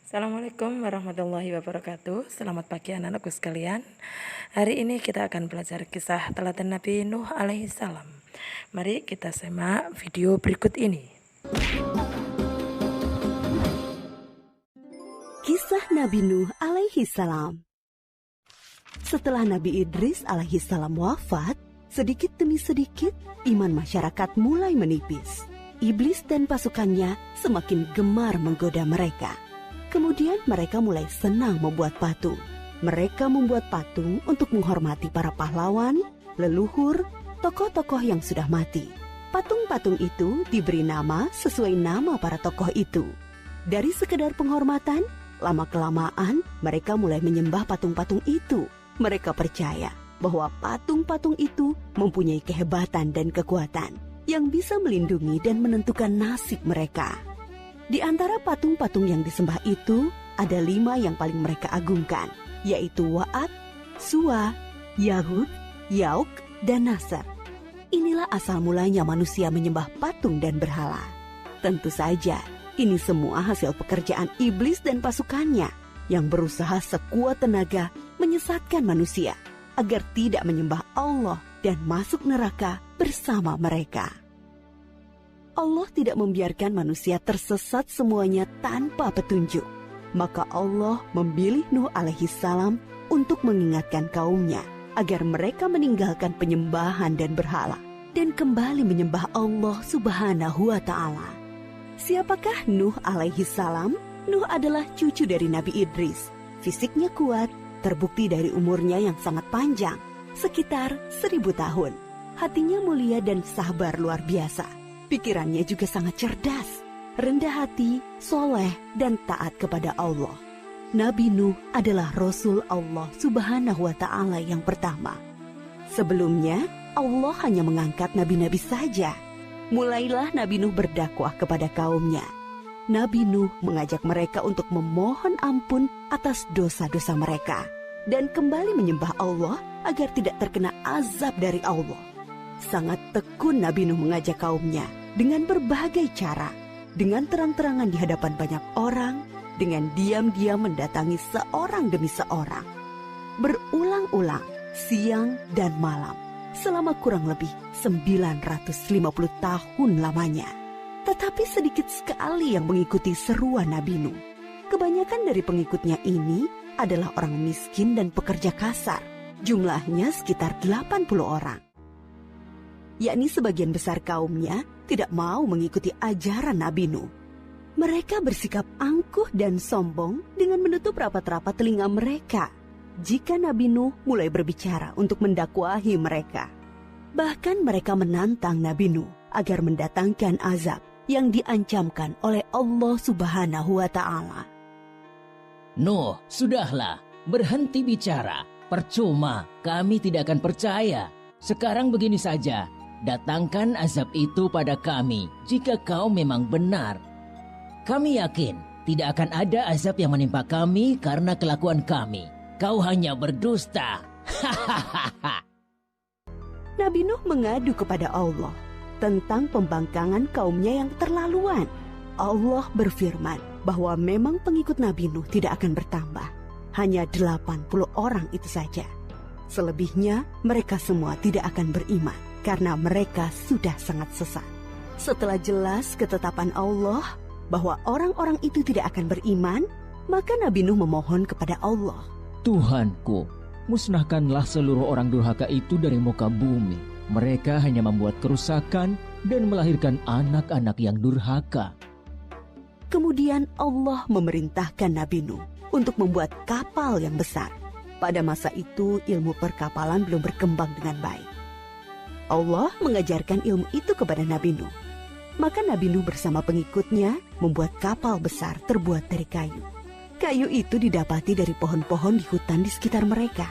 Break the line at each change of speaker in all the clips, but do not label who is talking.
Assalamualaikum warahmatullahi wabarakatuh. Selamat pagi anak-anakku sekalian. Hari ini kita akan belajar kisah teladan Nabi Nuh alaihi salam. Mari kita simak video berikut ini.
Kisah Nabi Nuh alaihi salam. Setelah Nabi Idris alaihi salam wafat, sedikit demi sedikit iman masyarakat mulai menipis. Iblis dan pasukannya semakin gemar menggoda mereka. Kemudian mereka mulai senang membuat patung. Mereka membuat patung untuk menghormati para pahlawan, leluhur, tokoh-tokoh yang sudah mati. Patung-patung itu diberi nama sesuai nama para tokoh itu. Dari sekedar penghormatan, lama-kelamaan mereka mulai menyembah patung-patung itu. Mereka percaya bahwa patung-patung itu mempunyai kehebatan dan kekuatan yang bisa melindungi dan menentukan nasib mereka. Di antara patung-patung yang disembah itu, ada 5 yang paling mereka agungkan, yaitu Wa'ad, Suwa, Yahud, Yauk, dan Nasr. Inilah asal mulanya manusia menyembah patung dan berhala. Tentu saja, ini semua hasil pekerjaan iblis dan pasukannya yang berusaha sekuat tenaga menyesatkan manusia agar tidak menyembah Allah dan masuk neraka bersama mereka. Allah tidak membiarkan manusia tersesat semuanya tanpa petunjuk. Maka Allah memilih Nuh alaihi salam untuk mengingatkan kaumnya agar mereka meninggalkan penyembahan dan berhala dan kembali menyembah Allah subhanahu wa ta'ala. Siapakah Nuh alaihi salam? Nuh adalah cucu dari Nabi Idris. Fisiknya kuat, terbukti dari umurnya yang sangat panjang, sekitar 1000 tahun. Hatinya mulia dan sabar luar biasa. Pikirannya juga sangat cerdas, rendah hati, soleh, dan taat kepada Allah. Nabi Nuh adalah Rasul Allah subhanahu wa ta'ala yang pertama. Sebelumnya, Allah hanya mengangkat nabi-nabi saja. Mulailah Nabi Nuh berdakwah kepada kaumnya. Nabi Nuh mengajak mereka untuk memohon ampun atas dosa-dosa mereka dan kembali menyembah Allah agar tidak terkena azab dari Allah. Sangat tekun Nabi Nuh mengajak kaumnya dengan berbagai cara, dengan terang-terangan di hadapan banyak orang, dengan diam-diam mendatangi seorang demi seorang. Berulang-ulang, siang dan malam, selama kurang lebih 950 tahun lamanya. Tetapi sedikit sekali yang mengikuti seruan Nabi Nuh. Kebanyakan dari pengikutnya ini adalah orang miskin dan pekerja kasar. Jumlahnya sekitar 80 orang. Yakni sebagian besar kaumnya tidak mau mengikuti ajaran Nabi Nuh. Mereka bersikap angkuh dan sombong dengan menutup rapat-rapat telinga mereka jika Nabi Nuh mulai berbicara untuk mendakwahi mereka. Bahkan mereka menantang Nabi Nuh agar mendatangkan azab yang diancamkan oleh Allah subhanahu wa ta'ala.
Nuh, sudahlah, berhenti bicara. Percuma, kami tidak akan percaya. Sekarang begini saja, datangkan azab itu pada kami jika kau memang benar. Kami yakin tidak akan ada azab yang menimpa kami karena kelakuan kami. Kau hanya berdusta.
Nabi Nuh mengadu kepada Allah tentang pembangkangan kaumnya yang terlaluan. Allah berfirman bahwa memang pengikut Nabi Nuh tidak akan bertambah. Hanya 80 orang itu saja. Selebihnya mereka semua tidak akan beriman karena mereka sudah sangat sesat. Setelah jelas ketetapan Allah bahwa orang-orang itu tidak akan beriman, maka Nabi Nuh memohon kepada Allah.
Tuhanku, musnahkanlah seluruh orang durhaka itu dari muka bumi. Mereka hanya membuat kerusakan dan melahirkan anak-anak yang durhaka.
Kemudian Allah memerintahkan Nabi Nuh untuk membuat kapal yang besar. Pada masa itu ilmu perkapalan belum berkembang dengan baik. Allah mengajarkan ilmu itu kepada Nabi Nuh. Maka Nabi Nuh bersama pengikutnya membuat kapal besar terbuat dari kayu. Kayu itu didapati dari pohon-pohon di hutan di sekitar mereka.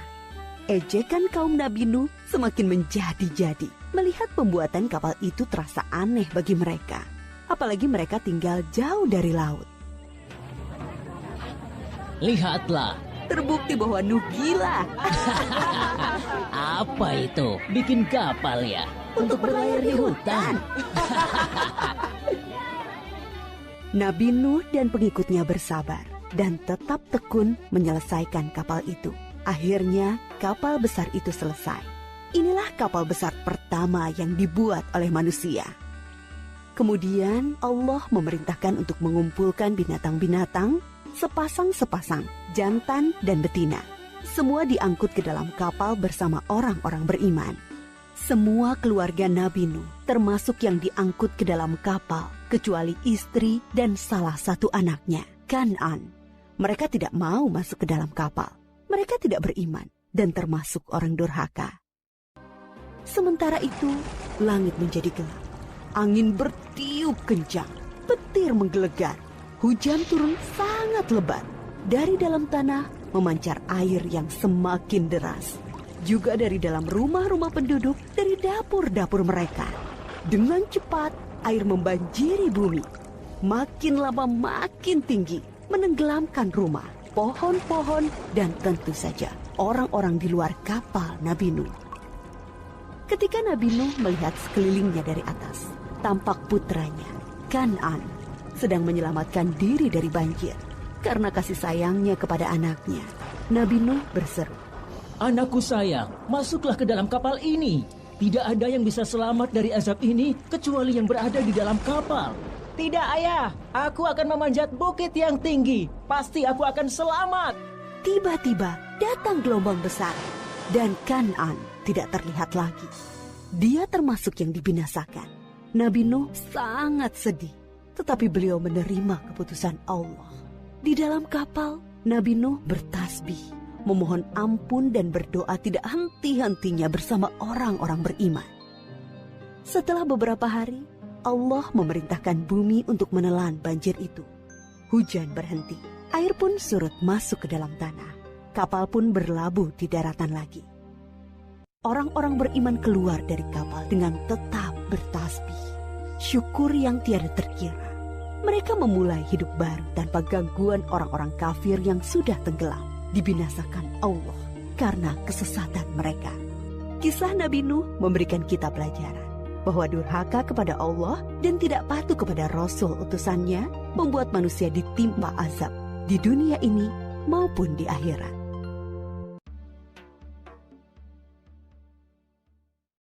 Ejekan kaum Nabi Nuh semakin menjadi-jadi. Melihat pembuatan kapal itu terasa aneh bagi mereka. Apalagi mereka tinggal jauh dari laut.
Lihatlah,
Terbukti bahwa Nuh gila.
apa itu? Bikin kapal ya?
Untuk berlayar di hutan. Nabi Nuh dan pengikutnya bersabar. dan tetap tekun menyelesaikan kapal itu. Akhirnya kapal besar itu selesai. Inilah kapal besar pertama yang dibuat oleh manusia. Kemudian Allah memerintahkan untuk mengumpulkan binatang-binatang sepasang-sepasang, jantan dan betina. Semua diangkut ke dalam kapal bersama orang-orang beriman. Semua keluarga Nabi Nuh, termasuk yang diangkut ke dalam kapal, kecuali istri dan salah satu anaknya, Kan'an. Mereka tidak mau masuk ke dalam kapal. Mereka tidak beriman dan termasuk orang durhaka. Sementara itu, langit menjadi gelap. Angin bertiup kencang, petir menggelegar. Hujan turun sangat lebat. Dari dalam tanah memancar air yang semakin deras. Juga dari dalam rumah-rumah penduduk, dari dapur-dapur mereka. Dengan cepat, air membanjiri bumi. Makin lama makin tinggi, menenggelamkan rumah, pohon-pohon, dan tentu saja orang-orang di luar kapal Nabi Nuh. Ketika Nabi Nuh melihat sekelilingnya dari atas, tampak putranya, Kan'an, sedang menyelamatkan diri dari banjir. Karena kasih sayangnya kepada anaknya, Nabi Nuh berseru,
Anakku sayang, masuklah ke dalam kapal ini. Tidak ada yang bisa selamat dari azab ini kecuali yang berada di dalam kapal. Tidak, ayah. Aku akan memanjat bukit yang tinggi. Pasti aku akan selamat.
Tiba-tiba datang gelombang besar dan Kan'an tidak terlihat lagi. Dia termasuk yang dibinasakan. Nabi Nuh sangat sedih, tetapi beliau menerima keputusan Allah. Di dalam kapal, Nabi Nuh bertasbih, memohon ampun dan berdoa tidak henti-hentinya bersama orang-orang beriman. Setelah beberapa hari, Allah memerintahkan bumi untuk menelan banjir itu. Hujan berhenti, air pun surut masuk ke dalam tanah. Kapal pun berlabuh di daratan lagi. Orang-orang beriman keluar dari kapal dengan tetap bertasbih. Syukur yang tiada terkira. Mereka memulai hidup baru tanpa gangguan orang-orang kafir yang sudah tenggelam, dibinasakan Allah karena kesesatan mereka. Kisah Nabi Nuh memberikan kita pelajaran bahwa durhaka kepada Allah dan tidak patuh kepada Rasul utusannya membuat manusia ditimpa azab di dunia ini maupun di akhirat.